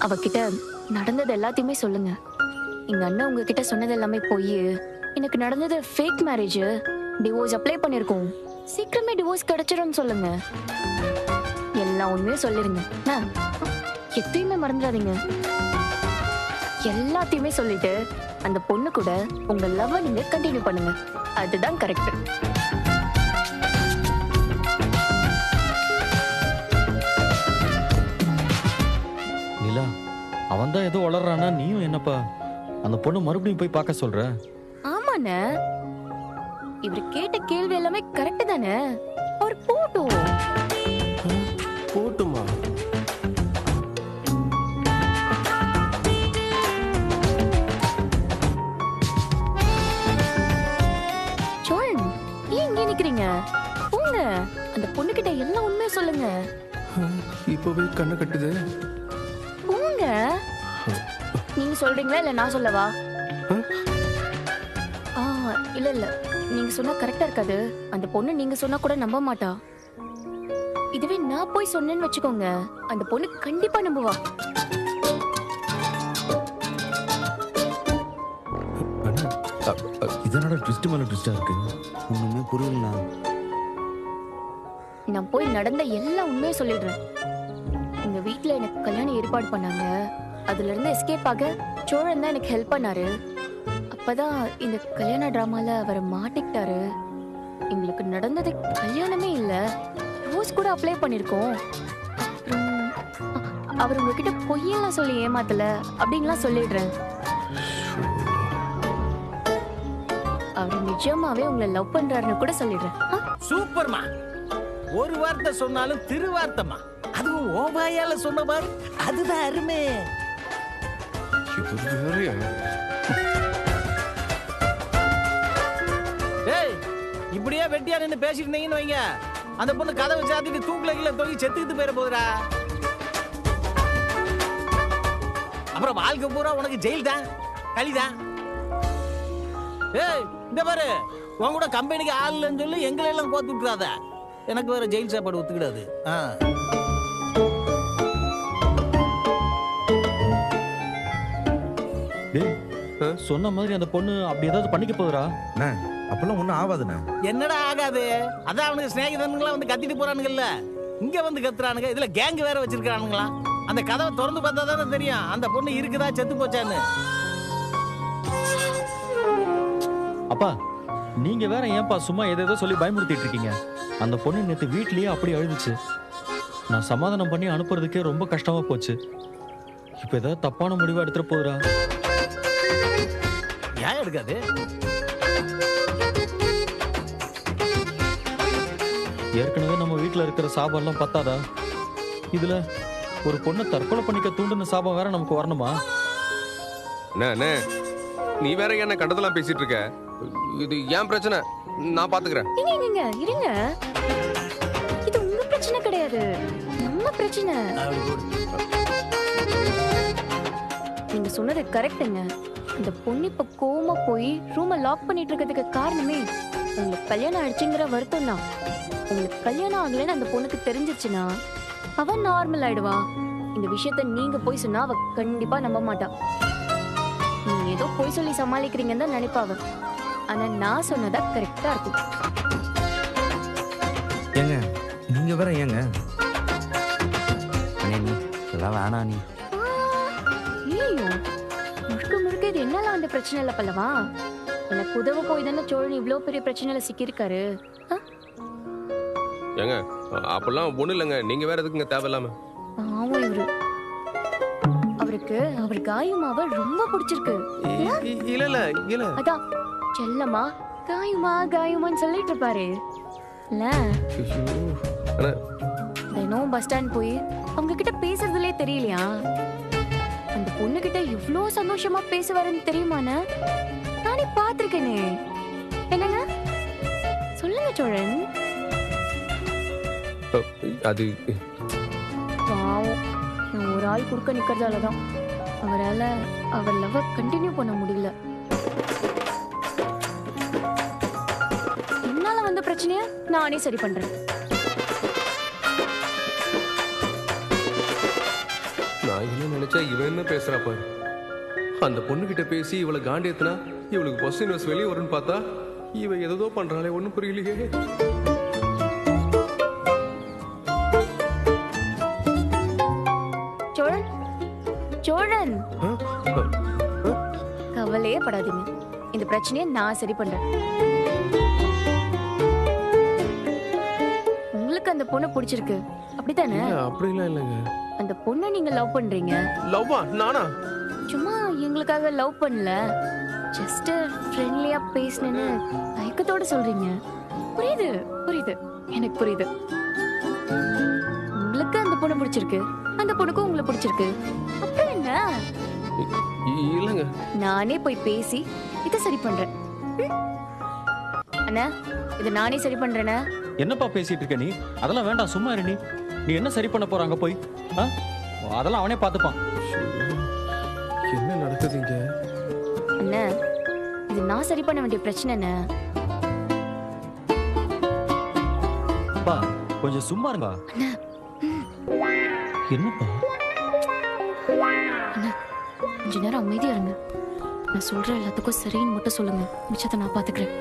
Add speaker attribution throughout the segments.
Speaker 1: அவகிட்ட நடந்தது எல்லாத்தையுமே சொல்லுங்க. எங்க அண்ணன் உங்ககிட்ட சொன்னது எல்லாமே போய் எனக்கு நடந்தது ஃபேக் மேரேஜ், டிவோர்ஸ் அப்ளை பண்ணிருக்கோம், சீக்கிரமே டிவோர்ஸ் கிடைச்சிரும்னு சொல்லுங்க. எல்லா உண்மையும் சொல்லிருங்க. எதையுமே மறந்துடாதீங்க. எல்லாத்தையுமே சொல்லிட்டு அந்த பொண்ணு கூட உங்க லவ் நீங்க கண்டினியூ பண்ணுங்க. அதுதான் கரெக்ட்.
Speaker 2: நிலா, அவன் தான் ஏதோ வளர்றானா, நீயும் என்னப்பா அந்த பொண்ணு மறுபடியும் போய் பார்க்க சொல்ற?
Speaker 1: ஆமாண்ணே, இவர் கேட்ட கேள்வி எல்லாமே கரெக்ட் தானே. அவர் போட்டும்.
Speaker 3: போட்டுமா?
Speaker 1: சோழன், ஏன் இங்க நிக்கிறீங்க? போங்க, அந்த பொண்ணு கிட்ட எல்லாம் உண்மையை சொல்லுங்க.
Speaker 3: இப்பவே கண்ணு கட்டுது.
Speaker 1: போங்க. நீங்க சொல்றீங்களா இல்ல நான் சொல்லவா? இல்ல இல்ல, நீங்க சொன்னா கரெக்டா இருக்காது. அந்த பொண்ணு நீங்க சொன்னா கூட நம்ப மாட்டா. இதுவே நான் போய் சொன்னேன்னு வச்சுக்கோங்க, அந்த பொண்ணு கண்டிப்பா நம்புவா.
Speaker 2: இதனோட ட்விஸ்ட் மேல ட்விஸ்டா இருக்கு.
Speaker 4: ஒண்ணுமே புரியல.
Speaker 1: நான் போய் நடந்த எல்லா உண்மையும் சொல்லிடுறேன். எங்க வீட்டுல எனக்கு கல்யாணம் ஏற்பாடு பண்ணாங்க. அதுல இருந்து எஸ்கேப் ஆக சோழன் தான் எனக்கு ஹெல்ப் பண்ணாரு. அப்பதான் இந்த கல்யாண டிராமால அவர் மாட்டிக்கிட்டாரு. எங்களுக்கு நடந்தது கல்யாணமே இல்ல, ரோஸ் கூட அப்ளை பண்ணிருக்கோம். அவர் உங்ககிட்ட பொய்யெல்லாம் சொல்லி ஏமாத்தல அப்படின்லாம் சொல்லிடுறேன். அவர் நிஜமாவே உங்களை லவ் பண்றாருன்னு கூட சொல்லிடுறேன்.
Speaker 5: சூப்பர்மா. ஒரு வார்த்தை சொன்னாலும் திருவார்த்தைமா. அதுவும் ஓபாயால சொன்ன பாரு, அதுதான் அருமை. ஏய், இப்படியே வெட்டியா நின்னு பேசிட்டு இருந்தீங்கன்னு வைங்க, அந்த பொண்ணு கதவை சாத்திட்டு தூக்குல கீழே தொங்கி செத்துக்கிட்டு போயிட போகுதுடா. அப்புறம் வாழ்க்கை பூரா உனக்கு ஜெயில் தான், களிதான். ஏய், இந்த பாரு, உன் கூட கம்பெனிக்கு ஆள் இல்லைன்னு சொல்லி எங்களை எல்லாம் கோத்து விட்டுறாத. எனக்கு வேற ஜெயில் சாப்பாடு ஒத்துக்கிடாது.
Speaker 2: சொன்ன மாதிரி அந்த பொண்ணு அப்படி ஏதாவது பண்ணிக்க போகுறா?
Speaker 4: அப்பெல்லாம் ஒண்ணும் ஆகாதுண்ணே.
Speaker 5: என்னடா ஆகாது? அதான் அவனுக்கு ஸ்நேகிதனுங்களா வந்து கத்திட்டு போறானுங்கல்ல, இங்க வந்து கத்துறானுங்க. இதுல கேங் வேற வச்சிருக்கானுங்களா? அந்த கதவை திறந்து பார்த்தா தானே தெரியும் அந்த பொண்ணு இருக்குதா செத்து போச்சான்னு.
Speaker 2: அப்பா, நீங்க வேற ஏன்பா சும்மா ஏதேதோ சொல்லி பயமுறுத்திட்டு இருக்கீங்க? அந்த பொண்ணு நேத்து வீட்லயே அப்படி அழுதுச்சு. நான் சமாதானம் பண்ணி அனுப்புறதுக்கே ரொம்ப கஷ்டமா போச்சு. இப்ப ஏதாவது தப்பான முடிவா எடுத்துட்டு போகுறா?
Speaker 5: ஏன் எடுக்காது?
Speaker 2: ஏற்கனவே நம்ம வீட்டுல இருக்கிற சாபம் எல்லாம் பத்தாதா? இதுல ஒரு பொண்ணை தற்கொலை பண்ணிக்க தூண்டுன சாபம் வேற நமக்கு வரணுமா?
Speaker 6: நீ வேற என்ன கண்டதெல்லாம் பேசிட்டு இருக்க? இது ஏன் பிரச்சனை, நான் பாத்துக்கிறேன்.
Speaker 1: இருங்க, இது உங்க பிரச்சனை கிடையாது, நம்ம பிரச்சனை. நீங்க சொன்னது கரெக்ட்டுங்க. இந்த பொண்ணு இப்ப கோவமா போய் ரூமை லாக் பண்ணிட்டு இருக்கிறதுக்கு காரணமே உங்களுக்கு கல்யாணம் ஆயிடுச்சுங்கிற வருத்தம் தான். உங்களுக்கு கல்யாணம் ஆகலைன்னு அந்த பொண்ணுக்கு தெரிஞ்சிச்சுன்னா அவ நார்மல் ஆயிடுவா. இந்த விஷயத்த நீங்க போய் சொன்னா அவ கண்டிப்பா நம்ப மாட்டா. நீங்க ஏதோ போய் சொல்லி சமாளிக்கிறீங்கன்னு தான் நினைப்பாவ. ஆனா நான் சொன்னதா கரெக்டா இருக்கும்.
Speaker 4: ஏங்க நீங்க வேற ஏங்க எல்லாம் வேணா நீ.
Speaker 1: ஐயோ, முழுக்க முழுக்க இது என்னால அந்த பிரச்சனை இல்ல பல்லவா. எனக்கு உதவ போய் தானே சோழன் இவ்வளவு பெரிய பிரச்சனையில சிக்கியிருக்காரு.
Speaker 6: ஏங்க அப்பெல்லாம் ஒண்ணு இல்லைங்க, நீங்க வேற எதுக்குங்க தேவையில்லாம?
Speaker 1: ஆமா, அவருக்கு அவர் காயுமாவ ரொம்ப பிடிச்சிருக்கு.
Speaker 6: இல்ல
Speaker 1: அதான் செல்லம்மா காயுமா காயுமான்னு சொல்லிட்டு இருப்பாரு. தினம் பஸ் ஸ்டாண்ட் போய் அவங்க கிட்ட பேசுறதுலே தெரியலையா? அந்த பொண்ணு கிட்ட இவ்வளவு சந்தோஷமா பேசுவாருன்னு தெரியுமாண்ணா? நானே பாத்திருக்கேனே. என்னங்க சொல்லுங்க சோழன்.
Speaker 6: அது
Speaker 1: பாவம், நான் ஒரு ஆள் குறுக்க நிக்கிறதாலதான் அவரால அவர் லவ் கண்டினியூ பண்ண முடியல. என்னால வந்த பிரச்சனைய நானே சரி பண்றேன்.
Speaker 6: நான் என்ன நினைச்சா இவன் என்ன பேசுறா பாரு. அந்த பொண்ணு கிட்ட பேசி இவளை காண்டியத்துனா இவளுக்கு ஃபர்ஸ்ட் நியூஸ் வெளியே வரும்னு பார்த்தா இவன் ஏதோ பண்றாளே, ஒன்றும் புரியலையே.
Speaker 1: சோழன் சோழன்
Speaker 6: ஆ? ஆ?
Speaker 1: கவலையே படாதீங்க, இந்த பிரச்சனையை நான் சரி பண்றேன். உங்களுக்கு அந்த பொண்ணு பிடிச்சிருக்கு அப்படித்தானே?
Speaker 6: இல்ல, அப்படிலாம் இல்லைங்க.
Speaker 1: அந்த பொண்ணை நீங்க லவ் பண்றீங்க.
Speaker 6: லவ்வா? நானா?
Speaker 1: சும்மா எங்களுக்காக லவ் பண்ணல, ஜஸ்ட் ஃப்ரெண்ட்லியா பேசணும்னு தயக்கத்தோட சொல்றீங்க. புரியுது புரியுது, எனக்கு புரியுது. உங்களுக்கு அந்த பொண்ணு பிடிச்சிருக்கு, அந்த பொண்ணுக்கும் உங்களை பிடிச்சிருக்கு, அப்புறம் என்ன?
Speaker 6: இல்லைங்க.
Speaker 1: நானே போய் பேசி இதை சரி பண்றேன். ம்? அண்ணா, இதை நானே சரி பண்றேண்ணா.
Speaker 2: என்னப்பா பேசிட்டு இருக்க நீ? அதெல்லாம் வேண்டாம், சும்மா இரு. நீ என்ன சரி பண்ண போறாங்க போய்? ஆ? அதெல்லாம் அவனே பார்த்துப்பான்.
Speaker 6: என்ன நடக்குதுங்க?
Speaker 1: அண்ணா, இது நான் சரி பண்ண வேண்டிய பிரச்சனை என்ன?
Speaker 2: அப்பா கொஞ்சம் சும்மா இருங்க. என்னப்பா?
Speaker 1: அண்ணா, கொஞ்ச நேரம் அமைதியா இருங்க. நான் சொல்ற எல்லாத்துக்கும் சரின்னு மட்டும் சொல்லுங்க, மிச்சத்தை நான் பாத்துக்கிறேன்.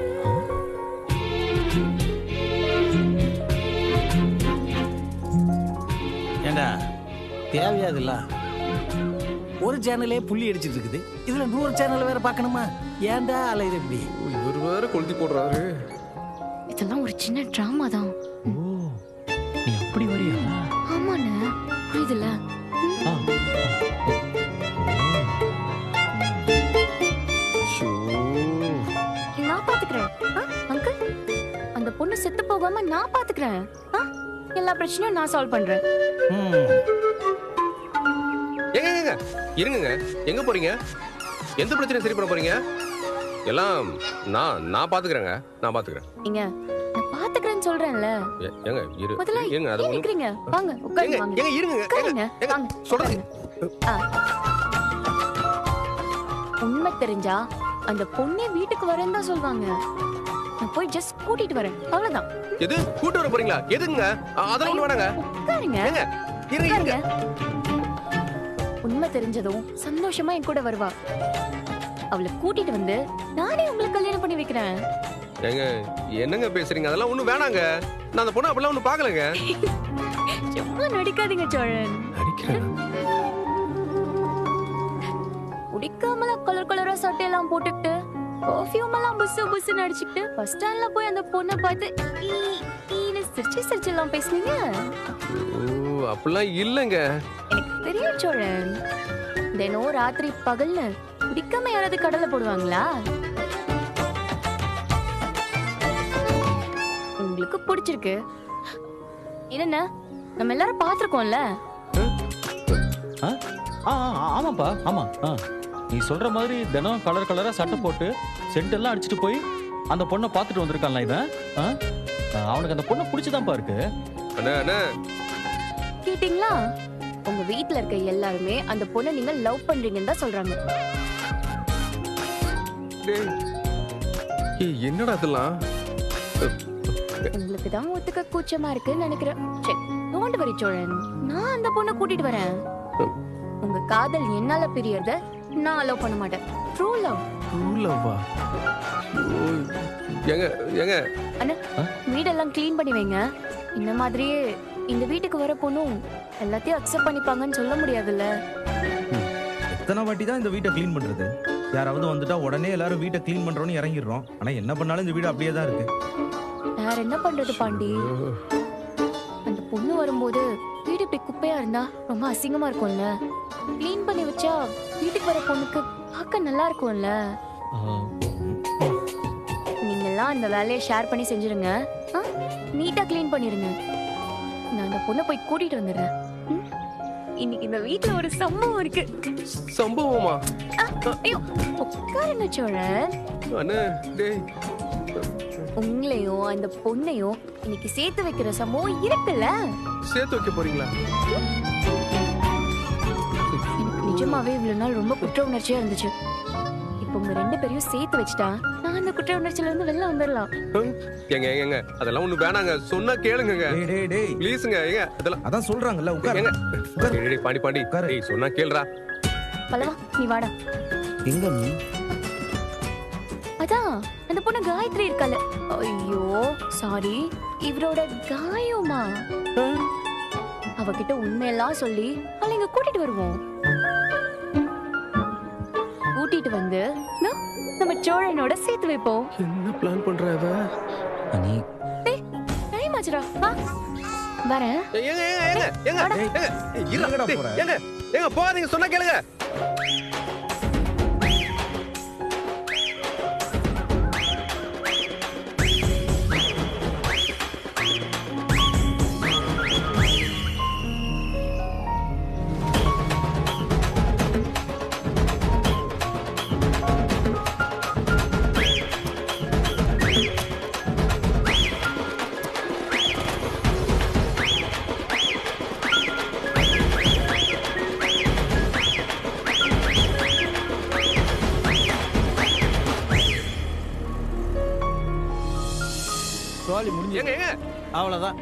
Speaker 5: ஏண்டா தேவையாதுல்ல? ஒரு சேனலே புள்ளி அடிச்சிட்டு இருக்குது, இதுல 100 சேனல் வேற பார்க்கணுமா? ஏன்டா அலையுது இப்படி?
Speaker 6: இவர் வேற கொளுத்தி போடுறாரு.
Speaker 1: இதெல்லாம் ஒரு சின்ன டிராமா தான்.
Speaker 2: ஓ, நீ அப்படி வரியா?
Speaker 1: ஆமாண்ணா, புரியுதுல்ல?
Speaker 2: ஆ.
Speaker 1: நான் பாத்துக்கிறேன். அங்கிள், அந்த பொண்ணு செத்து போகாம நான் பாத்துக்கிறேன். எல்லா பிரச்சனையும் நான் சால்வ் பண்றேன்.
Speaker 6: ஏங்க இருங்க, எங்க போறீங்க? எந்த பிரச்சனையும் சரி பண்ண போறீங்க? எல்லாம் நான் பாத்துக்கிறேங்க, நான் பாத்துக்கிறேன்.
Speaker 1: இங்க நான் பாத்துக்கிறேன்னு சொல்றேன்ல.
Speaker 6: ஏங்க இரு,
Speaker 1: முதல்ல
Speaker 6: ஏங்க அது
Speaker 1: ஏன் நிக்கிறீங்க? வாங்க உட்காருங்க, வாங்க
Speaker 6: ஏங்க இருங்க,
Speaker 1: உட்காருங்க,
Speaker 6: ஏங்க
Speaker 1: வாங்க
Speaker 6: சொல்றது.
Speaker 1: ஆ. உண்மை தெரிஞ்சா அந்த பொண்ணே வீட்டுக்கு வரேன்னு தான் சொல்வாங்க. நான் போய் ஜஸ்ட் கூட்டிட்டு வரேன், அவ்வளவுதான்.
Speaker 6: எது கூட்டு வர போறீங்களா? எதுங்க? அதெல்லாம் ஒண்ணு வேணாங்க.
Speaker 1: உட்காருங்க,
Speaker 6: ஏங்க இருங்க
Speaker 1: உட்காருங்க.
Speaker 6: இருங்க.
Speaker 1: உண்மை தெரிஞ்சதும் சந்தோஷமா என் கூட வருவா. அவளை கூட்டிட்டு வந்து நானே உங்களுக்கு கல்யாணம் பண்ணி வைக்கிறேன்.
Speaker 6: ஏங்க என்னங்க பேசுறீங்க? அதெல்லாம் ஒண்ணும் வேணாங்க. நான் அந்த பொண்ணு அப்படிலாம் ஒண்ணு பாக்கலங்க.
Speaker 1: சும்மா நடிக்காதீங்க சோழன்.
Speaker 6: நடிக்கிறேன்.
Speaker 1: குடிக்காமல கலர் கலரா சட்டையெல்லாம் போட்டுக்கிட்டு பர்ஃபியூம் எல்லாம் புசு புசுன்னு அடிச்சுக்கிட்டு பஸ் ஸ்டாண்ட்ல போய் அந்த பொண்ணை பார்த்து ஈன்னு சிரிச்செல்லாம் பேசுனீங்க.
Speaker 6: ஓ, அப்படிலாம் இல்லங்க.
Speaker 1: எனக்கு தெரியும் சோழன், தினம் ராத்திரி பகல்னு குடிக்காம யாராவது கடலை போடுவாங்களா? உங்களுக்கு பிடிச்சிருக்கு என்னன்னா, நம்ம எல்லாரும் பாத்திருக்கோம்ல.
Speaker 2: ஆ? ஆ, ஆமாப்பா, ஆமா. நீ சொல்ற மாதிரி தினம் கலர் கலரா சட்டை போட்டு சென்ட் எல்லாம் அடிச்சுட்டு போய் அந்த பொண்ணை பார்த்துட்டு வந்திருக்கான்ல இவன். அவனுக்கு அந்த பொண்ணை பிடிச்சுதான்ப்பா இருக்கு.
Speaker 6: அண்ணா அண்ணா,
Speaker 1: கேட்டீங்களா? உங்க வீட்ல இருக்க எல்லாருமே அந்த பொண்ணை நீங்க லவ் பண்றீங்கன்னு தான் சொல்றாங்க.
Speaker 6: டேய், என்னடா இதெல்லாம்?
Speaker 1: உங்களுக்கு தான் ஒத்துக்க கூச்சமா இருக்குன்னு நினைக்கிறேன். சரி, டோன்ட் வரி சோழன், நான் அந்த பொண்ணை கூட்டிட்டு வரேன். உங்க காதல் என்னால பிரியறத நான் அலோவ் பண்ண மாட்டேன். True love.
Speaker 6: ரூலவா? ஏங்க ஏங்க
Speaker 1: அண்ணா, வீடெல்லாம் க்ளீன் பண்ணி வைங்க. இந்த மாதிரியே இந்த வீட்டுக்கு வர பொண்ணும் எல்லாத்தையும் அக்செப்ட் பண்ணிப்பாங்கன்னு சொல்ல முடியாதுல்ல.
Speaker 4: எத்தனை வாட்டி தான் இந்த வீட்டை க்ளீன் பண்றது? யாராவது வந்துட்டா உடனே எல்லாரும் வீட்டை க்ளீன் பண்றோம்னு இறங்கிடுறோம். ஆனா என்ன பண்ணாலும் இந்த வீடு அப்படியே தான் இருக்கு.
Speaker 1: வேற என்ன பண்றது பாண்டி? அந்த பொண்ணு வரும்போது வீடு இப்படி குப்பையா இருந்தா ரொம்ப அசிங்கமா இருக்கும்ல. க்ளீன் பண்ணி வச்சா வீட்டுக்கு வர பொண்ணுக்கு பார்க்க நல்லா இருக்கும்ல. நீங்க எல்லாம் அந்த வேலையை ஷேர் பண்ணி செஞ்சிருங்க. நீட்டா க்ளீன் பண்ணிருங்க. நான் அந்த பொண்ணை போய் கூட்டிட்டு வந்துடுறேன். இன்னைக்கு இந்த வீட்டுல ஒரு சம்பவம் இருக்கு.
Speaker 6: சம்பவமா?
Speaker 1: ஐயோ, உட்காருங்க சோழன்.
Speaker 6: அண்ணா டேய்,
Speaker 1: உங்களையும் அந்த பொண்ணையும் இன்னைக்கு சேர்த்து வைக்கிற சம்பவம் இருக்குல்ல.
Speaker 6: சேர்த்து வைக்க போறீங்களா?
Speaker 1: எனக்கு நிஜமாவே இவ்வளவு நாள் ரொம்ப குற்ற உணர்ச்சியா இருந்துச்சு. இப்போ உங்க 2 பேரையும் சேர்த்து வச்சுட்டா நான் அந்த குற்ற உணர்ச்சியில இருந்து வெளில வந்துடலாம்.
Speaker 6: ஏங்க அதெல்லாம் ஒண்ணு வேணாங்க, சொன்னா கேளுங்க.
Speaker 4: டேய் டேய் டேய்
Speaker 6: ப்ளீஸ்ங்க ஏங்க அதெல்லாம்
Speaker 4: அதான் சொல்றாங்கல்ல உட்காரு
Speaker 6: ஏங்க
Speaker 4: உட்காரு.
Speaker 6: டேய் பாண்டி
Speaker 4: உட்காரு.
Speaker 6: டேய் சொன்னா கேளுடா.
Speaker 1: பல்லவா நீ வாடா.
Speaker 3: எங்க நீ?
Speaker 1: அதான் அந்த பொண்ணு காயத்ரி இருக்கால. ஐயோ சாரி, இவரோட காயமா. அவகிட்ட உண்மையெல்லாம் சொல்லி அவளை இங்க கூட்டிட்டு வருவோம். கூட்டிட்டு வந்து நம்ம சோழனோட சேர்த்து வைப்போம்.
Speaker 3: என்ன பிளான் பண்ற இவ?
Speaker 2: அனி
Speaker 1: டேய் டைம் ஆச்சுடா, வா வரேன்.
Speaker 4: எங்கடா போற?
Speaker 6: ஏங்க போகாதீங்க, சொன்னா கேளுங்க.
Speaker 5: சோழி முடிஞ்சு
Speaker 6: ஏங்க
Speaker 5: அவ்வளவுதான்.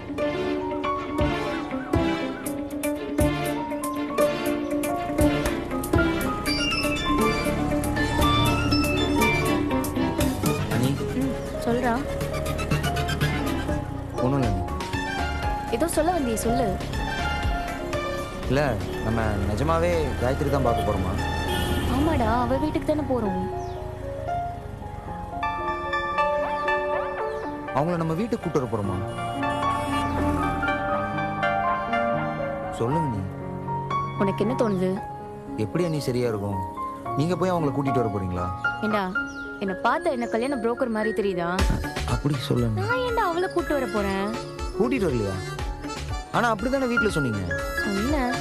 Speaker 2: அனி
Speaker 1: சொல்றா.
Speaker 7: ஒன்றும் இல்லை
Speaker 1: ஏதோ சொல்ல வந்தியே, சொல்லு.
Speaker 7: இல்லை நம்ம நிஜமாவே காயத்ரி தான் பார்க்க போகிறோமா?
Speaker 1: ஆமாடா, அவ வீட்டுக்கு தானே போறோம்.
Speaker 7: அவங்கள நம்ம வீட்டுக்கு கூட்டு வர போகிறோமா? சொல்லுங்க நீ.
Speaker 1: உனக்கு என்ன தோணுது?
Speaker 7: எப்படி நீ சரியா இருக்கும்? நீங்க போய் அவங்கள கூட்டிட்டு வர போறீங்களா?
Speaker 1: ஏண்டா என்ன பார்த்த என்ன கல்யாண புரோக்கர் மாதிரி தெரியுதா?
Speaker 7: அப்படி சொல்லுங்க.
Speaker 1: நான் ஏண்டா அவளை கூட்டு வர போறேன்?
Speaker 7: கூட்டிட்டு வரலையா? ஆனா அப்படிதானே வீட்டுல சொன்னீங்க.
Speaker 1: சொன்னேன்,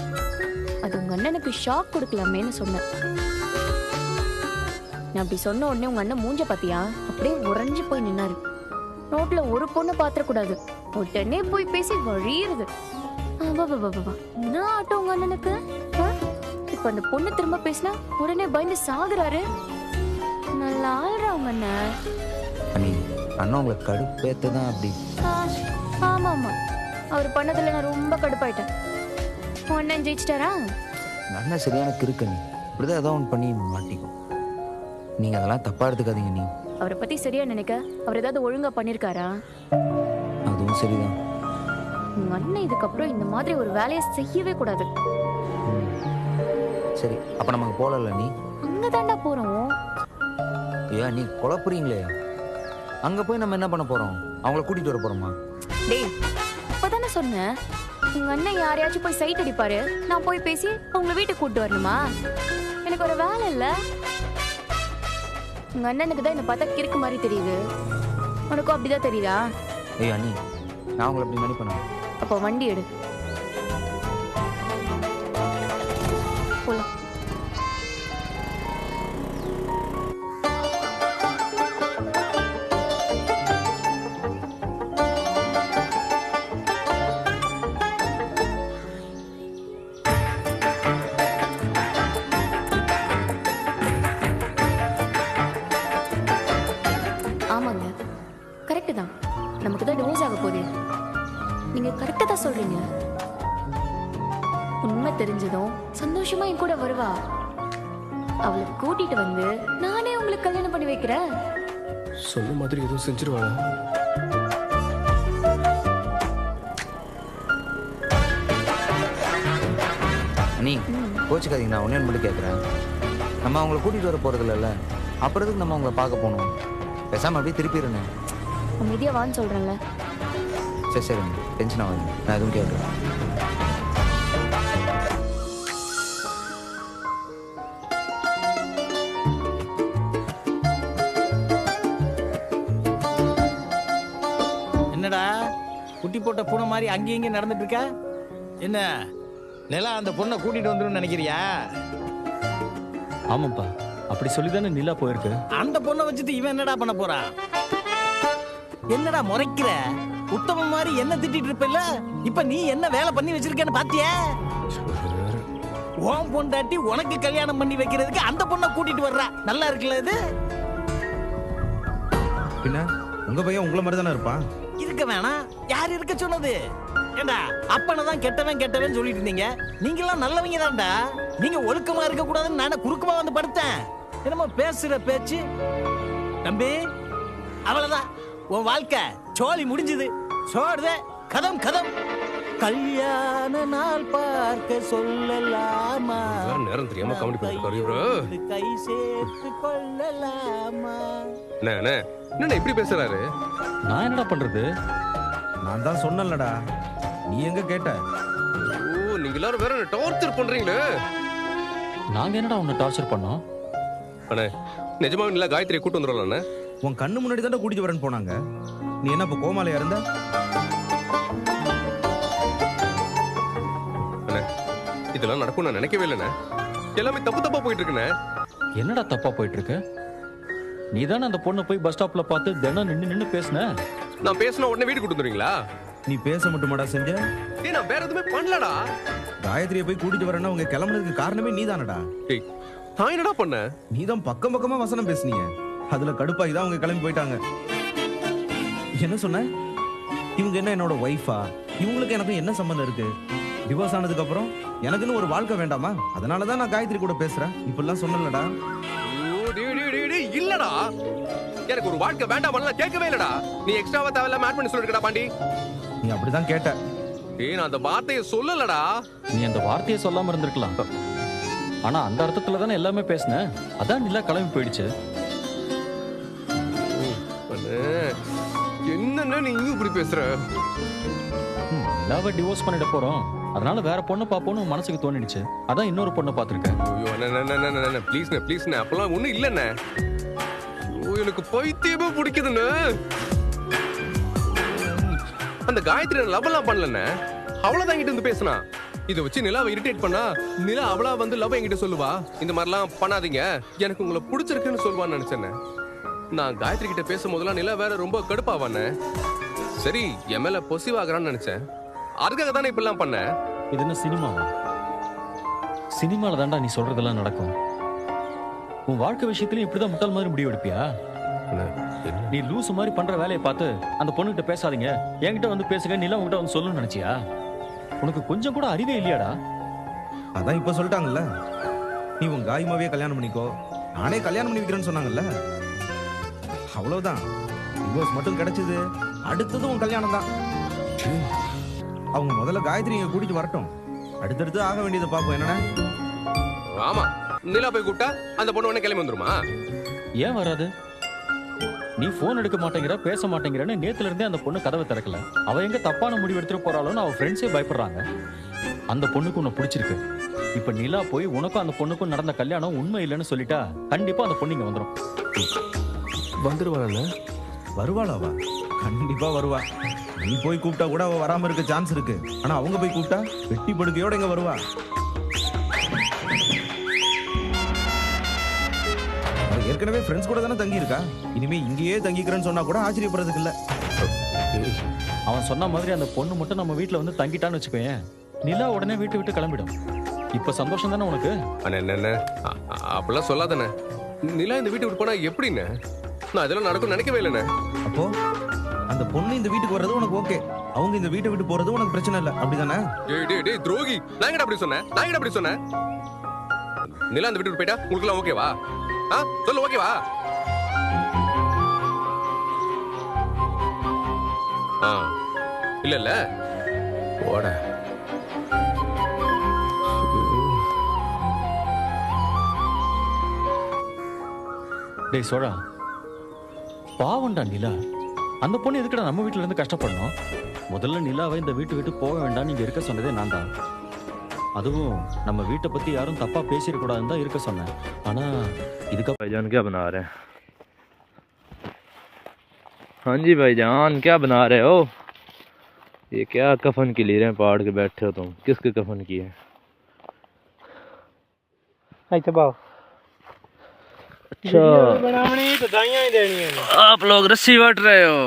Speaker 1: அது உங்க அண்ணனுக்கு ஷாக் கொடுக்கலாமேன்னு சொன்னேன். நான் அப்படி சொன்ன உடனே உங்க அண்ணன் மூஞ்ச பாத்தியா? அப்படியே உறைஞ்சு போய் நின்னாரு. ரோட்ல ஒரு பொண்ணு பாத்திர கூடாது, உடனே போய் பேசி வழியுறது. என்ன ஆட்டோ உங்க அண்ணனுக்கு? இப்ப அந்த பொண்ணு திரும்ப பேசினா உடனே பயந்து சாகுறாரு. நல்லா ஆள்றா உங்க அண்ணன்.
Speaker 7: அண்ணி அண்ணா உங்களை கடுப்பேத்த தான் அப்படி.
Speaker 1: ஆமா ஆமா, அவர் பண்ணதுல நான் ரொம்ப கடுப்பாயிட்டேன். உன் அண்ணன் ஜெயிச்சிட்டாரா?
Speaker 7: அண்ணன் சரியான கிறுக்கு நீ. இப்படிதான் ஏதோ ஒன்று பண்ணி மாட்டிக்கும். நீங்க அதெல்லாம் தப்பா எடுத்துக்காதீங்க நீ.
Speaker 1: அவரை பத்தி சரியா நினைக்க அவர் ஏதாவது ஒழுங்கா பண்ணிருக்காரா?
Speaker 7: அதுவும் சரிதான்.
Speaker 1: உங்க அண்ணன் இதுக்கப்புறம் இந்த மாதிரி ஒரு வேலையை செய்யவே கூடாது.
Speaker 7: சரி அப்ப நம்ம போகல நீ.
Speaker 1: அங்கதான்டா போறோம்.
Speaker 7: ஏன் நீ குழப்புறீங்களே? அங்க போய் நம்ம என்ன பண்ண போறோம்? அவங்கள கூட்டிட்டு வர போறோமா?
Speaker 1: டேய் இப்பதானே சொன்னேன், உங்க அண்ணன் யாரையாச்சும் போய் சைட் அடிப்பாரு, நான் போய் பேசி உங்களை வீட்டுக்கு கூட்டு வரணுமா? எனக்கு ஒரு வேலை இல்ல. உங்க அண்ணனுக்கு தான் என்ன பார்த்தா கிறுக்கு மாதிரி தெரியுது. உனக்கும் அப்படிதான் தெரியுதா?
Speaker 7: ஏய் அண்ணி, நான் உங்களை அப்படி நினைப்பேன்.
Speaker 1: அப்போ வண்டி எடு, போலாம். ஆமாங்க, கரெக்டு தான். நமக்கு தான் டிவோர்ஸ் ஆக போகுது. நீங்க கரெக்டா தான் சொல்றீங்க. உண்மை தெரிஞ்சதும் சந்தோஷமா என் கூட வருவா. அவளை கூட்டிட்டு வந்து நானே உங்களுக்கு கல்யாணம் பண்ணி வைக்கிறேன்.
Speaker 3: சொன்ன மாதிரி எதுவும் செஞ்சிருவாளா?
Speaker 7: அண்ணி கோச்சுக்காதீங்க, நான் ஒன்னே மட்டும் கேட்குறேன். நம்ம அவங்கள கூட்டிட்டு வர போறது இல்லைல்ல, அப்புறத்துக்கு நம்ம அவங்கள பார்க்க போகணும். பேசாம அப்படியே திருப்பிடுறேன்.
Speaker 1: அமைதியா வான்னு சொல்றேன்ல.
Speaker 7: சரி சரி டென்ஷன் ஆகுது, நான் எதுவும் கேட்குறேன்.
Speaker 5: என்னடா குட்டி போட்ட பூனை மாதிரி அங்கேயும் இங்கே நடந்துட்டு இருக்க? என்ன நிலா அந்த பொண்ணை கூட்டிட்டு வந்துடும் நினைக்கிறியா?
Speaker 2: ஆமாப்பா, அப்படி சொல்லிதானே நிலா போயிருக்கு.
Speaker 5: அந்த பொண்ணை வச்சுட்டு இவன் என்னடா பண்ண போறான்? என்னடா முறைக்கிற? உத்தம மாதிரி என்ன திட்டிட்டு இருப்ப? இப்ப நீ என்ன வேலை பண்ணி வச்சிருக்கேன்னு பாத்தியா? உன் பொண்டாட்டி உனக்கு கல்யாணம் பண்ணி வைக்கிறதுக்கு அந்த பொண்ணை கூட்டிட்டு வர்றா. நல்லா இருக்குல்ல இது?
Speaker 4: பின்ன உங்க பையன் உங்களை மாதிரி தானே இருப்பான்.
Speaker 5: இருக்க வேணாம். யார் இருக்க சொன்னது? ஏண்டா அப்பனை தான் கெட்டவன் சொல்லிட்டு இருந்தீங்க. நீங்க எல்லாம் நல்லவங்க தான்டா. நீங்க ஒழுக்கமா இருக்க கூடாதுன்னு நானே குறுக்கமா வந்து படுத்தேன். என்னமோ பேசுற பேச்சு. தம்பி அவ்வளவுதான், உன் வாழ்க்கை சோழி முடிஞ்சது. சோடுதே கதம் கதம். கல்யாண நாள் பார்க்க சொல்லலாமா,
Speaker 6: வேற நேரம் தெரியாம காமெடி பண்ணிட்டு இருக்காரு இவரு.
Speaker 5: கை சேர்த்து கொள்ளலாமா.
Speaker 6: என்ன இப்படி பேசுறாரு?
Speaker 2: நான் என்னடா பண்றது?
Speaker 4: நான் தான் சொன்னேன்லடா, நீ எங்க கேட்ட?
Speaker 6: ஓ, நீங்க எல்லாரும் வேற டார்ச்சர் பண்றீங்களே.
Speaker 2: நாங்க என்னடா உன்னை டார்ச்சர் பண்ணோம்?
Speaker 6: அண்ணே நிஜமாவே இல்ல, காயத்ரியை கூட்டு வந்துடலாம் அண்ணே.
Speaker 4: உன் கண்ணு முன்னாடி தானே கூட்டிட்டு வரேன்னு போனாங்க. நீ என்ன இப்ப கோமாலையா இருந்த?
Speaker 6: அண்ணே இதெல்லாம் நடக்கும் நான் நினைக்கவே இல்லைண்ணே. எல்லாமே தப்பா போயிட்டு இருக்குண்ணே.
Speaker 2: என்னடா தப்பா போயிட்டு இருக்கு? நீ தானே அந்த பொண்ணை போய் பஸ் ஸ்டாப்ல பார்த்து தினம் நின்னு பேசுன.
Speaker 6: நான் பேசினா உடனே வீடு கூட்டு வந்துடுவீங்களா?
Speaker 4: நீ பேச மட்டுமாடா செஞ்ச?
Speaker 6: ஏய் நான் வேற எதுவுமே பண்ணலடா.
Speaker 4: காயத்ரியை போய் கூட்டிட்டு வரேன்னா உங்க கிளம்புனதுக்கு காரணமே நீதானடா.
Speaker 6: ஏய் நான் என்னடா பண்ணேன்?
Speaker 4: நீதான் பக்கம் பக்கமா வசனம் பேசுனீங்க. அதுல கடுப்பாகி தான் அவங்க கிளம்பி போயிட்டாங்க. என்ன சொன்ன? இவங்க என்ன என்னோட ஒய்ஃபா? இவங்களுக்கு எனக்கும் என்ன சம்பந்தம் இருக்கு? டிவோர்ஸ் ஆனதுக்கு அப்புறம் எனக்குன்னு ஒரு வாழ்க்கை வேண்டாமா? அதனாலதான் நான் காயத்ரி கூட பேசுறேன். இப்பெல்லாம் சொன்னலடா.
Speaker 6: இல்லடா, எனக்கு ஒரு வாழ்க்கை வேண்டாம் கேட்கவே இல்லடா. நீ எக்ஸ்ட்ராவா தேவையில்லாம ஆட் பண்ணி சொல்லிருக்கடா பாண்டி.
Speaker 4: நீ அப்படிதான் கேட்ட.
Speaker 6: ஏய் நான் அந்த வார்த்தையை சொல்லலடா.
Speaker 2: நீ அந்த வார்த்தையை சொல்லாம இருந்திருக்கலாம். ஆனா அந்த அர்த்தத்துல தானே எல்லாமே பேசுன. அதான் நிலா கிளம்பி போயிடுச்சு.
Speaker 6: என்னன்னா நீ இங்க இப்படி பேசுற?
Speaker 2: நிலாவை டிவோர்ஸ் பண்ணிட போறோம், அதனால வேற பொண்ணை பாப்போன்னு உன் மனசுக்கு தோணிடுச்சு. அதான் இன்னொரு பொண்ணை பாத்துருக்கேன்.
Speaker 6: ஐயோ அண்ணே ப்ளீஸ்ண்ணே அப்பெல்லாம் ஒண்ணும் இல்லண்ணே. ஐயோ எனக்கு பைத்தியமே பிடிக்குதுண்ணே. அந்த காயத்ரி லவ் எல்லாம் பண்ணலண்ணே, அவ்வளவுதான் என்கிட்ட வந்து பேசினா. இதை வச்சு நிலாவை இரிட்டேட் பண்ணா நிலா அவளா வந்து லவ் என்கிட்ட சொல்லுவா. இந்த மாதிரிலாம் பண்ணாதீங்க, எனக்கு உங்களை பிடிச்சிருக்குன்னு சொல்லுவான்னு நினைச்சேன். நான் காயத்ரி கிட்ட பேசும் போதெல்லாம் நிலா வேற ரொம்ப கடுப்பாவானே. சரி என் மேல பொசிவாகிறான்னு நினைச்சேன். அதுக்காக தானே இப்பெல்லாம் பண்ண.
Speaker 2: இது என்ன சினிமாவா? சினிமால தான்டா நீ சொல்றதெல்லாம் நடக்கும். உன் வாழ்க்கை விஷயத்திலயும் இப்படிதான் முட்டாள் மாதிரி முடிவு எடுப்பியா? நீ லூசு மாதிரி பண்ற வேலையை பார்த்து அந்த பொண்ணுகிட்ட பேசாதீங்க, என்கிட்ட வந்து பேசுங்க, நிலா உங்ககிட்ட வந்து சொல்லணும்னு நினைச்சியா? உனக்கு கொஞ்சம் கூட அறிவே இல்லையாடா?
Speaker 4: அதான் இப்ப சொல்லிட்டாங்கல்ல, நீ உன் காயமாவே கல்யாணம் பண்ணிக்கோ, நானே கல்யாணம் பண்ணி வைக்கிறேன்னு சொன்னாங்கல்ல. அவ்வளவுதான். டிவோர்ஸ் மட்டும் கிடைச்சது, அடுத்தது உன் கல்யாணம் தான். அவங்க முதல்ல காயத்ரி இங்க கூட்டிட்டு வரட்டும், அடுத்தடுத்து ஆக வேண்டியதை பார்ப்போம். என்னன்னா
Speaker 6: ஆமா, நிலா போய் கூப்பிட்டா அந்த பொண்ணு உடனே கிளம்பி வந்துருமா?
Speaker 2: ஏன் வராது? நீ போன் எடுக்க மாட்டேங்கிற, பேச மாட்டேங்கிறன்னு நேத்துல இருந்தே அந்த பொண்ணு கதவை திறக்கல. அவ எங்க தப்பான முடிவு எடுத்துட்டு போறாளோன்னு அவ ஃப்ரெண்ட்ஸே பயப்படுறாங்க. அந்த பொண்ணுக்கு உன்னை பிடிச்சிருக்கு. இப்ப நிலா போய் உனக்கும் அந்த பொண்ணுக்கும் நடந்த கல்யாணம் உண்மை இல்லைன்னு சொல்லிட்டா கண்டிப்பா அந்த பொண்ணு இங்க வந்துடும்.
Speaker 3: வந்துருவாள்.
Speaker 4: வருவாளாவா? கண்டிப்பா வருவா. நீ போய் கூப்பிட்டா கூட அவ வராம இருக்க சான்ஸ் இருக்கு. ஆனா அவங்க போய் கூப்பிட்டா வெட்டி படுக்கையோட இங்க வருவா. ஏற்கனவே ஃப்ரெண்ட்ஸ் கூட தானே தங்கி இருக்கா. இனிமே இங்கேயே தங்கிக்கிறேன்னு சொன்னா கூட ஆச்சரியப்படுறதுக்கு இல்ல.
Speaker 2: அவன் சொன்ன மாதிரி அந்த பொண்ணு மட்டும் நம்ம வீட்டுல வந்து தங்கிட்டான்னு வச்சுக்கோயேன், நிலா உடனே வீட்டு விட்டு கிளம்பிடும். இப்ப சந்தோஷம் தானே உனக்கு?
Speaker 6: என்ன அப்படிலாம் சொல்லாதானே. நிலா இந்த வீட்டு விட்டு போனா எப்படின்னு நான் இதெல்லாம் நடக்கும் நினைக்கவே இல்லைண்ணே.
Speaker 4: அப்போ அந்த பொண்ணு இந்த வீட்டுக்கு வர்றது உனக்கு ஓகே, அவங்க இந்த வீட்டை விட்டு போறது உனக்கு பிரச்சனை இல்லை, அப்படிதானே?
Speaker 6: டேய் துரோகி, நான் எங்கடா அப்படி சொன்னேன்? நிலா இந்த வீட்டு விட்டு போயிட்டா உங்களுக்கு எல்லாம் ஓகேவா? சொல்லு ஓகேவா? இல்ல ஓட.
Speaker 2: டேய் சோழா, பாவண்டா நிலா. அந்த பொண்ணு எதுக்குடா நம்ம வீட்டுல இருந்து கஷ்டப்படணும்? முதல்ல நிலாவை இந்த வீட்டு விட்டு போக வேண்டாம் நீங்க இருக்க சொன்னதே நான் தான். அதுவும் நம்ம வீட்டை பத்தி யாரும் தப்பா பேசிடக்கூடாதுன்னு தான் இருக்க சொன்னேன். ஆனா இதுக்கு
Speaker 8: भाईजान क्या बना रहे हैं? हाँ जी भाईजान क्या बना रहे हो? ये क्या कफन की ले रहे हैं? पहाड़ के बैठे हो तुम, किसके कफन की है? अच्छा आप लोग रस्सी बट रहे हो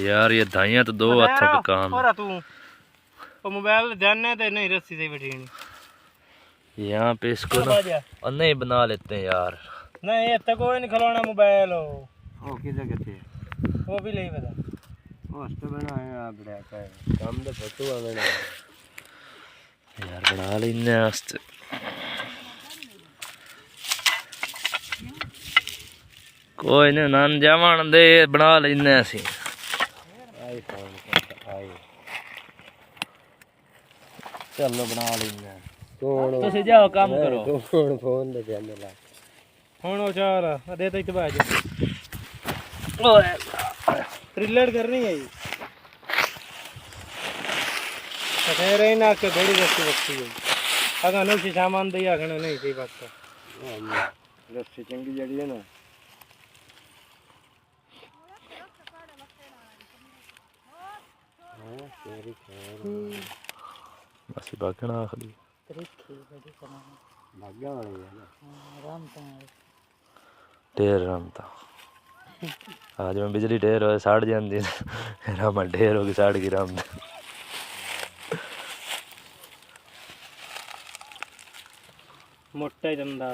Speaker 8: यार। ये धाइयां तो दो हाथों का काम है।
Speaker 9: वो मोबाइल जानने तो नहीं रस्सी से बैठी
Speaker 8: यहाँ पे इसको ना और नहीं बना लेते हैं यार।
Speaker 9: नहीं ये तक कोई नहीं खिलौना मोबाइल हो
Speaker 3: ओ किधर गए
Speaker 9: वो भी नहीं पता
Speaker 3: ओ अस्त बनाए आप बड़ा का काम तो फटू आ बना
Speaker 8: यार बना लेने आस्ते कोई नहीं नान जावन दे बना लेने ऐसी
Speaker 3: आई फोन आई चलो बना लेने कौन
Speaker 8: तुसी जाओ काम करो
Speaker 3: कौन फोन दे देने ला
Speaker 9: ਹੁਣ ਉਹ ਚਾਰ ਦੇ ਤੇ ਬਾਜ थ्रिलर करनी है ठहरे ना के बड़ी रस्सी रखी है अगर नहीं सामान दिया आखना नहीं सही बात है
Speaker 3: रस्सी चंगी जड़ी है ना
Speaker 8: बस बागना आखरी
Speaker 3: भाग्य वाली है ना
Speaker 8: ढेर रामता आज मैं बिजली ढेर हो साड़ जाती रामा ढेर होगी साड़ की राम
Speaker 9: मोटा ही धंधा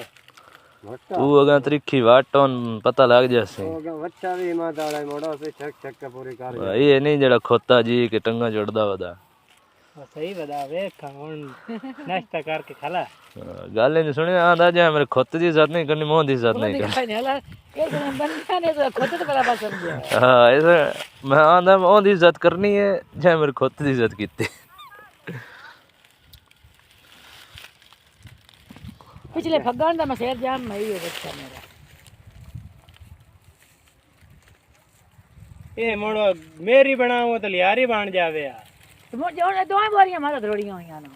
Speaker 8: तू अगर त्रिखी वाटोन पता लग जासे
Speaker 3: बच्चा भी माता वाला मोड़ा से छक छक का पूरी कार
Speaker 8: ये नहीं जड़ा खोता जी के टंगा जोड़दा वदा
Speaker 9: सही बता वे खाऊं नाश्ता करके खाला
Speaker 8: गाले नहीं सुने आंदा जा मेरे खोत दी इज्जत नहीं करनी मोह दी इज्जत नहीं करनी हाँ ऐसा मैं आंदा मोह दी इज्जत करनी है जा मेरे खोत दी इज्जत कीती
Speaker 10: पिछले फगान दा मसेर जाम मई है बच्चा मेरा
Speaker 9: ये मोड़ो मेरी बनाऊं तो लियारी बन जावे यार
Speaker 10: तो जो दो बोरियां मारा दरोड़ियां हुई ना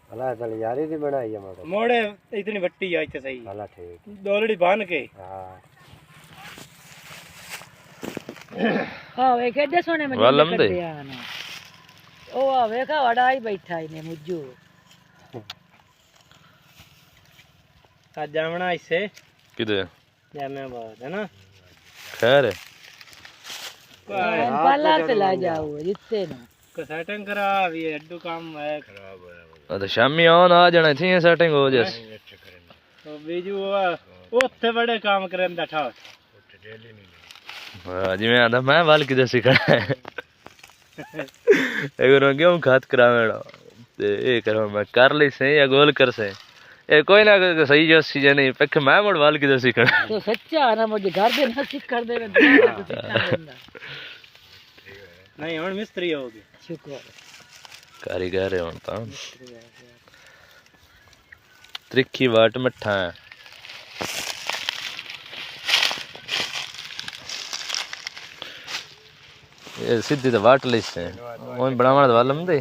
Speaker 3: भला चल यारी दी बनाई है मोड़ा
Speaker 9: मोड़े इतनी बट्टी आई तो सही
Speaker 3: भला ठीक
Speaker 9: दोलड़ी बांध के
Speaker 3: हां
Speaker 10: हां वे केडे सोने में
Speaker 8: वालम दे
Speaker 10: ओ आ वेखा वड़ाई बैठा ही ने मुज्जू
Speaker 9: का जावना इससे
Speaker 8: किदे
Speaker 9: जामे बात है ना
Speaker 8: खैर है
Speaker 10: पाला पे ला जाओ जितने ना
Speaker 9: को सेटिंग करा ये अड्डू काम है खराब है
Speaker 8: तो शामी ऑन आ जाना थी सेटिंग हो जस
Speaker 9: तो बीजू ओथे बड़े काम करन बैठा
Speaker 8: जी मैं आधा मैं वाल किधर सीखा है एगो क्यों खात करावेड़ा ते ए करो मैं कर ली से या गोल कर से ए कोई ना सही जो सीजन नहीं पक मैं मोड़ वाल किधर सीखा
Speaker 10: तो सच्चा ना मुझे घर दे ना सीख कर दे
Speaker 9: नहीं हुन मिस्त्री हो गए
Speaker 10: शुक्र
Speaker 8: कारीगर है हुन ता त्रिखी वाट मठा है ये सीधी तो वाट लिस है ओन बनावण वालम दे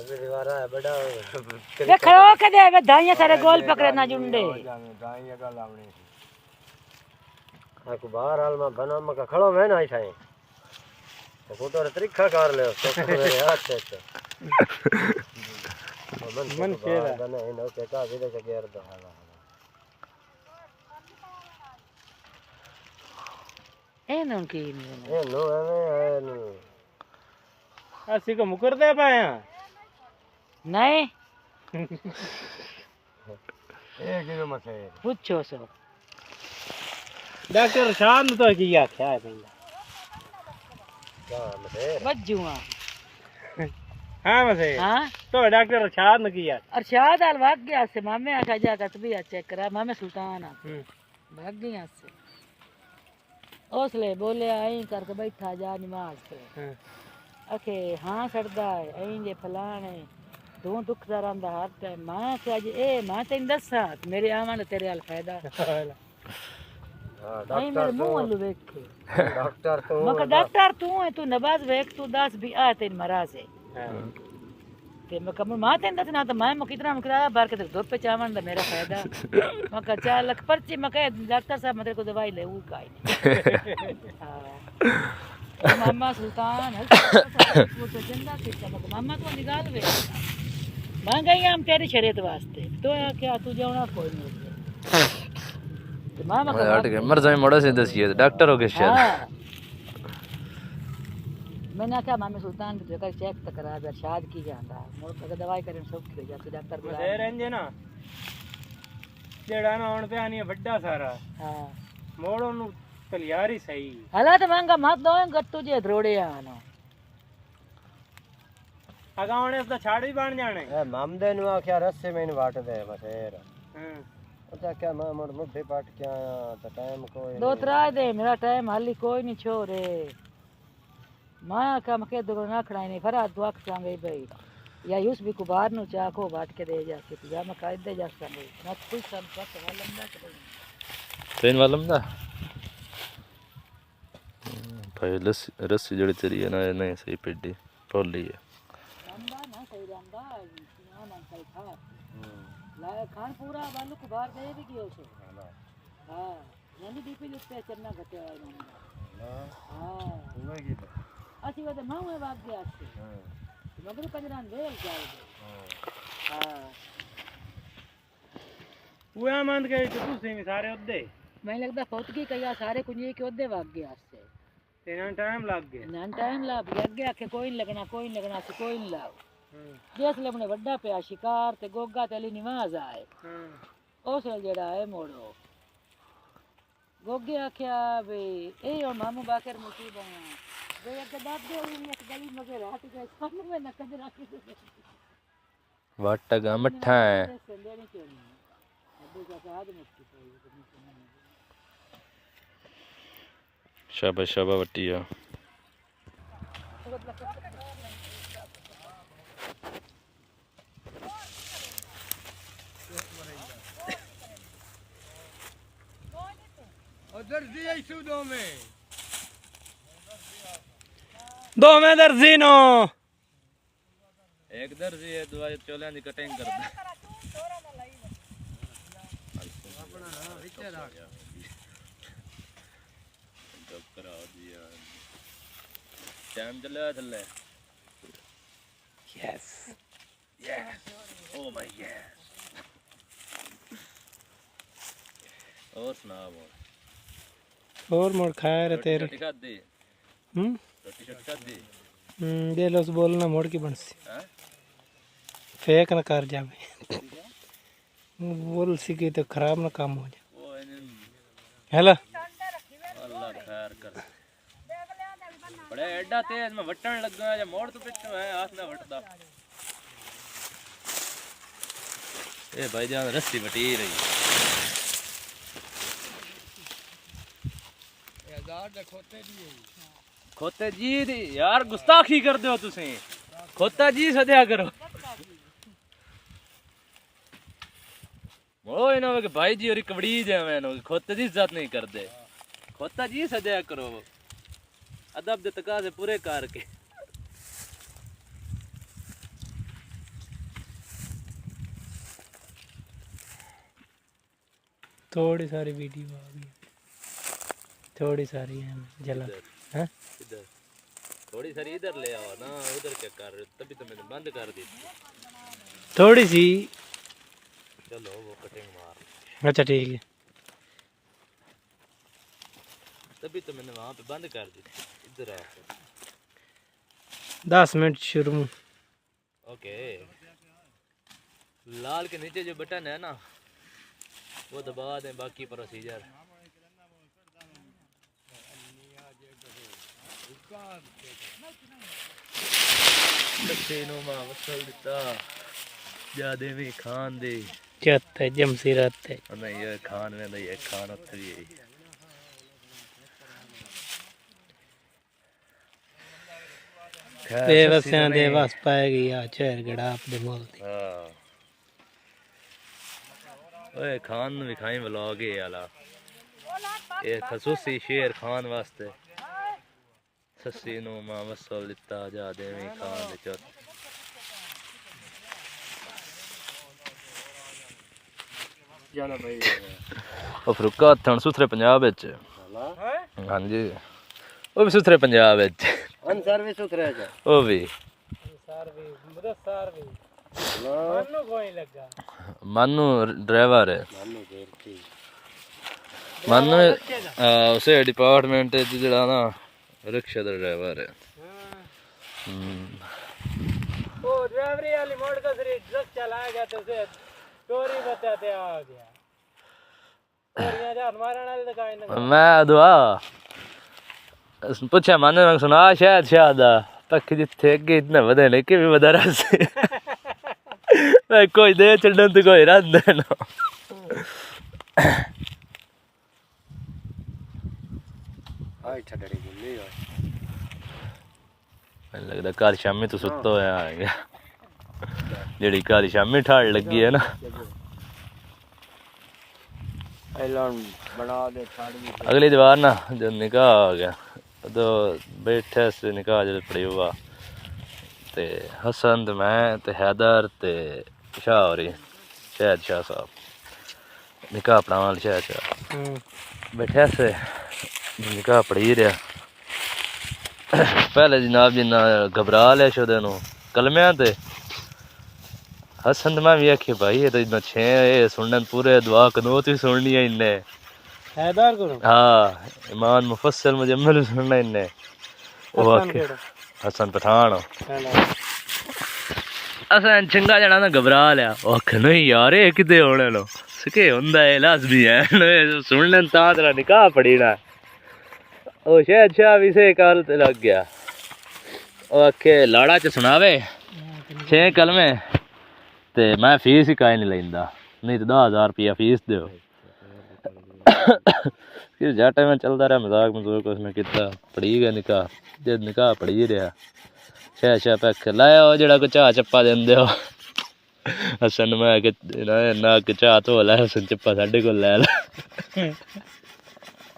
Speaker 3: अबे दीवारा है बड़ा
Speaker 10: वे खड़ो के दे वे दाइयां सारे गोल पकड़े ना जुंडे
Speaker 3: दाइयां का लावणी आ को बाहर हाल में बना में का खड़ो में ना छाए तो को तो त्रिखा कर ले तो मेरे हाथ से मन केरा बना है नो के का विदे के गेर दो हाला
Speaker 10: ए नो की
Speaker 3: ए नो है नो
Speaker 9: अस्सी को मुकर दे पाया
Speaker 10: नहीं
Speaker 3: ए किलो मसे
Speaker 10: पूछो सो
Speaker 9: डॉक्टर शान तो किया क्या है भैया
Speaker 3: क्या मसे
Speaker 10: बज्जुआ
Speaker 9: हां मसे
Speaker 10: हां
Speaker 9: तो डॉक्टर शान किया
Speaker 10: अरशाद आल भाग गया से मामे आखा जा कर भी चेक करा मामे सुल्तान भाग गया से ओसले बोले आई करके बैठा जा नमाज पे अखे हां सड़दा है आई जे फलाने तू दुख दरांदा हर टाइम मां के आज ए मां तेन दसा मेरे आवन तेरे हाल फायदा
Speaker 3: हां
Speaker 10: नहीं मेरे मुंह वालू देख
Speaker 3: डॉक्टर तो
Speaker 10: मगर डॉक्टर तू है तू नवाज देख तू 10 भी आ तेन मरा से ते मैं कम मां तेन दस ना तो मैं कितना किराया भर के दो पे चावन दा मेरा फायदा मगर 4 लाख पर्ची मैं कह डॉक्टर साहब मेरे को दवाई ले वो काई हां मामा सुल्तान वो तो जिंदा थी मगर मामा को निकाल वे मां गई हम तेरी शरीयत वास्ते तो क्या तू जाना कोई नहीं तो मामा का
Speaker 8: हट के मर जाए मोड़ा से दसिए डॉक्टर हो गए शायद
Speaker 10: हां मैंने आख्या मामी सुल्तान की जगह चेक तो करा शाद की जाता मोड़ अगर दवाई करें सब हो जाता डॉक्टर बुला
Speaker 9: रेंजे ना जेड़ा ना आउण पे आनी बड़ा सारा
Speaker 10: हां
Speaker 9: मोड़ो नु तलियारी सही
Speaker 10: हालात महंगा मत दो गट्टू जे धरोड़े आनो
Speaker 9: अगावणे तो छाड़ भी बन जाने
Speaker 3: ए मामदे नु आख्या रस्से में वाट दे बसेर
Speaker 9: हां
Speaker 3: अच्छा क्या मैं मोड़ मुठे पाट के आया तो टाइम कोई
Speaker 10: दो त्रा दे मेरा टाइम हाली कोई नहीं छोरे मां का मके दो ना खड़ाई नहीं फरा दुआ चांगे भाई या यूस भी कुबार नु चाको बाट के दे जाके तो जा मैं कायद दे जा संगे मत कुछ सब पक वालम दा
Speaker 8: ट्रेन वालम दा भाई रस्सी जड़ी तेरी है ना नहीं सही पेडी पोल ली है
Speaker 10: रंदा ना सही रंदा ना ना सही था ला खान पूरा वालू कुबार दे भी कियो छे हां यानी डीपी पे चन्ना घटे आए हां
Speaker 3: तुम्हें की
Speaker 10: अच्छी बात है मां में भाग गया हां मगर पंजरान वेल जाए हां
Speaker 9: पूरा मंद के तो तुसी सारे ओदे
Speaker 10: मैं लगदा फौतगी कया सारे कुंजे के ओदे भाग गया से
Speaker 9: तेना टाइम लग गया
Speaker 10: ना टाइम लग गया के कोई लगना से कोई नहीं लाओ जिस लबने बड़ा पे शिकार ते गोगा ते अली नमाज आए उस जेड़ा है मोड़ो गोगे आख्या बे ए और मामू बाकर मुसीब बे एक दाद दे और एक गली मगे रात के सामने में न कदरा के
Speaker 8: वाटा गा मठा है शाबाश शाबाश वटिया
Speaker 9: दो में दर्जी नो
Speaker 8: एक दर्जी है दुआ चोलियां दी कटिंग कर दे टाइम चले थल्ले yes yes oh my yes और सुना
Speaker 9: और मोड़ खाया रे तेरे
Speaker 8: रोटी खा दी रोटी खा दी
Speaker 9: दे लो बोलना मोड़ की बंसी फेक ना कर जावे बोल सीखी तो खराब ना काम हो जाए हेलो
Speaker 8: अल्लाह खैर कर बड़े एडा तेज में वटन लग गया मोड़ तो पिछू है हाथ ना वटदा ए भाईजान रस्सी वटी रही खोते जी दी यार गुस्ताखी कर दो तुसी खोता जी सदया करो मोड़ो इना के भाई जी और कबड़ी जावे नो खोते जी इज्जत नहीं कर दे खोता जी सदया करो अदब दे तकाजे पूरे करके
Speaker 9: थोड़ी सारी वीडियो आ गई थोड़ी सारी है जला हैं
Speaker 8: इधर थोड़ी सारी इधर ले आओ ना उधर क्या कर रहे हो तभी तो मैंने बंद कर दी
Speaker 9: थोड़ी सी
Speaker 8: चलो वो कटिंग मार
Speaker 9: अच्छा ठीक है
Speaker 8: तभी तो मैंने वहां पे बंद कर दी इधर आ
Speaker 9: 10 मिनट शुरू
Speaker 8: ओके लाल के नीचे जो बटन है ना वो दबा दें बाकी प्रोसीजर मा वसल दिता जादे में खान दे
Speaker 9: चत जमसी रात है
Speaker 8: नहीं ये खान में नहीं ये खान उतरी है
Speaker 9: बेवसियां दे बस पाएगी या चेहर गड़ा आप दे मोल दी
Speaker 8: हां ओए खान भी खाई व्लॉग है वाला ये खसूसी शेर खान वास्ते सस्सी नु मां वसल दिता जादे में खान दे चत
Speaker 3: जाना भाई
Speaker 8: ਉਹ ਫਰੂਕਾ ਥਣ ਸੁਥਰੇ ਪੰਜਾਬ ਵਿੱਚ ਹਾਂਜੀ ਉਹ ਵੀ ਸੁਥਰੇ ਪੰਜਾਬ ਵਿੱਚ
Speaker 3: ਅਨਸਰ ਵੀ ਸੁਥਰੇ ਜਾ
Speaker 8: ਉਹ ਵੀ
Speaker 9: ਸਰ ਵੀ ਮੁਦਸਰ ਵੀ ਮਨੂ ਕੋਈ ਲੱਗਾ
Speaker 8: ਮਨੂ ਡਰਾਈਵਰ ਹੈ ਮਨੂ ਉਸੇ ਡਿਪਾਰਟਮੈਂਟ ਜਿਹੜਾ ਨਾ ਰਿਕਸ਼ਾ ਦਾ ਡਰਾਈਵਰ ਹੈ
Speaker 9: वो ड्राइवरी वाली मोड़ का सरी ट्रक चलाएगा तो उसे स्टोरी बताते आ गया और यहाँ जा हमारा नाल दिखाई ना
Speaker 8: मैं दुआ पूछा माने मैं सुना शायद तक जिथे अगे इतना वधे ने कि भी वधा रहा से मैं कोई दे चढ़न तो कोई रन देना
Speaker 3: आई छड़ड़ी गुल्ली है
Speaker 8: ਮੈਨੂੰ ਲੱਗਦਾ ਘਰ ਸ਼ਾਮੀ ਤੋਂ ਸੁੱਤਾ ਹੋਇਆ ਆ ਗਿਆ ਜਿਹੜੀ ਘਰ ਸ਼ਾਮੀ ਠਾੜ ਲੱਗੀ ਹੈ ਨਾ
Speaker 3: ऐलान बना दे छाड़ भी
Speaker 8: अगली दीवार ना जब निकाह आ गया तो बैठे से निकाह जब पड़ी हुआ ते हसन ते मैं ते हैदर ते शाह होरी शहद शाह साहब निकाह पढ़ाने वाले शहद शाह बैठे से निकाह पढ़ी रहा पहले जनाब जिन्ना घबरा लिया शोदे नु कलमियां ते हसन मैं भी आखी भाई ये तो इतना छे ये सुनने पूरे दुआ कनूत भी सुननी है इन्ने
Speaker 9: हैदर को
Speaker 8: हाँ ईमान मुफस्सल मुजम्मल भी सुनना इन्ने वो आखे हसन पठान असन चंगा जना ना घबरा लिया वो आखे नहीं यार ये किते होने लो सके हुंदा है लाजमी है सुनने ता तेरा निकाह पड़ी ना ओ शायद शाह भी से काल ते लग गया ओ आखे लाड़ा च सुनावे 6 कलमे ते मैं फीस ही काई नहीं लेंदा नहीं तो 10,000 रुपया फीस दो फिर जा टाइम चलता रहा मजाक मजूक उसने किता पढ़ी गया निकाह जब निकाह पढ़ी रहा शाह पैक लाया वो जड़ा को चाह चप्पा देंदे हो हसन मैं कि ना कि चाह तो ला हसन चप्पा साडे को ले ला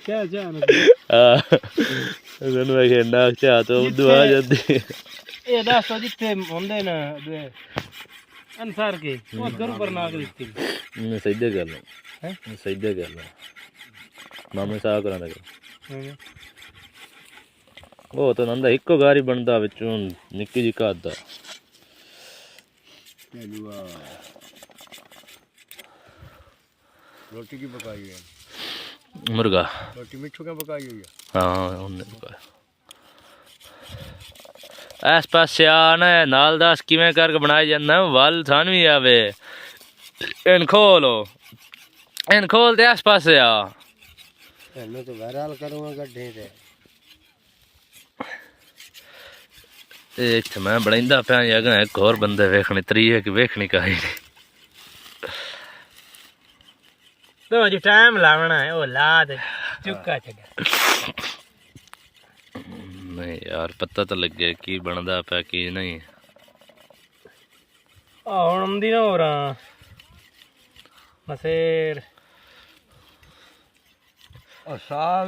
Speaker 9: क्या जान
Speaker 8: हां हसन मैं कि ना चाह तो दुआ जदी
Speaker 9: ये दास जिथे होंदे ना अंसार के वो घर पर नाग लिखती
Speaker 8: मैं सीधे कर लो हैं सीधे कर लो मामे साह करा लगे वो तो नंदा इको गारी बनदा विचों निक्की जी कादा
Speaker 3: रोटी की पकाई है
Speaker 8: मुर्गा
Speaker 3: रोटी मिठू क्या पकाई हुई है
Speaker 8: हाँ उन्हें पकाया आस पास आना है नाल दास किवें करके बनाया जाता है वल थान भी आवे इन खोलो इन खोल दे आस पास आ
Speaker 3: मैं तो बहरहाल करूँगा गड्ढे से
Speaker 8: एक मैं बनाइंदा पिया जगह एक और बंदे वेखने त्री है कि वेखनी काई
Speaker 9: तो जो टाइम लावना है वो ला दे चुका चगा
Speaker 8: नहीं यार पता तो लग गया की बनदा पिया की नहीं
Speaker 9: ਹੁਣ ਆਉਂਦੀ ਨਾ ਹੋ ਰਾਂ ਮਸੇਰ
Speaker 8: साल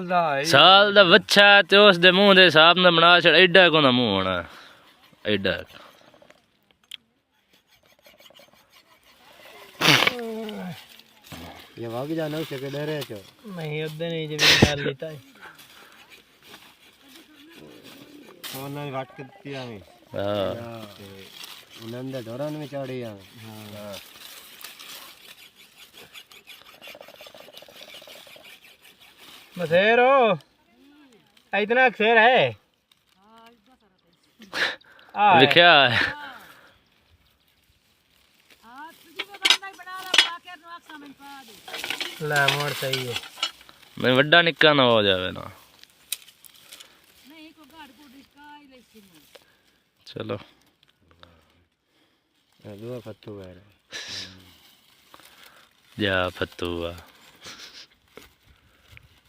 Speaker 8: दा बच्चा ते उस दे मुंह दे हिसाब नाल बना छड़ एडा को ना मुंह होना एडा
Speaker 3: ये भाग जाना उसे के डरे छो
Speaker 9: नहीं उधर नहीं जब डाल लेता है
Speaker 3: सोना घाट के दिया में
Speaker 8: हां
Speaker 3: उनंदे डोरन में चढ़ी आ हां
Speaker 9: मसेर हो इतना अक्सर है
Speaker 8: लिखा है
Speaker 9: ला मोड़ सही है
Speaker 8: नहीं वड्डा निक्का ना हो जावे ना चलो
Speaker 3: दुआ फत्तू है
Speaker 8: जा फत्तू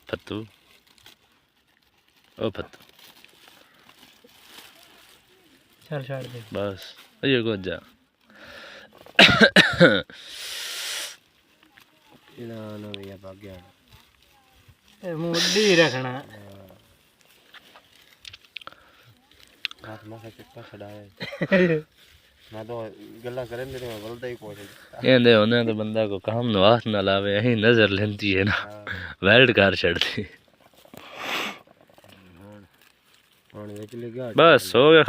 Speaker 8: फत्तू ओ फत्तू
Speaker 9: चल छोड़ दे
Speaker 8: बस ये को जा
Speaker 3: ना ना भैया भाग गया
Speaker 9: मुड्डी रखना
Speaker 3: हाथ में से कितना छड़ाया मैं तो गल्ला करें मेरे में बोलता ही कोई
Speaker 8: ये दे होने तो बंदा को काम नवास ना लावे यही नजर लेंदी है ना वेल्ड कार छड़ती बस हो गया।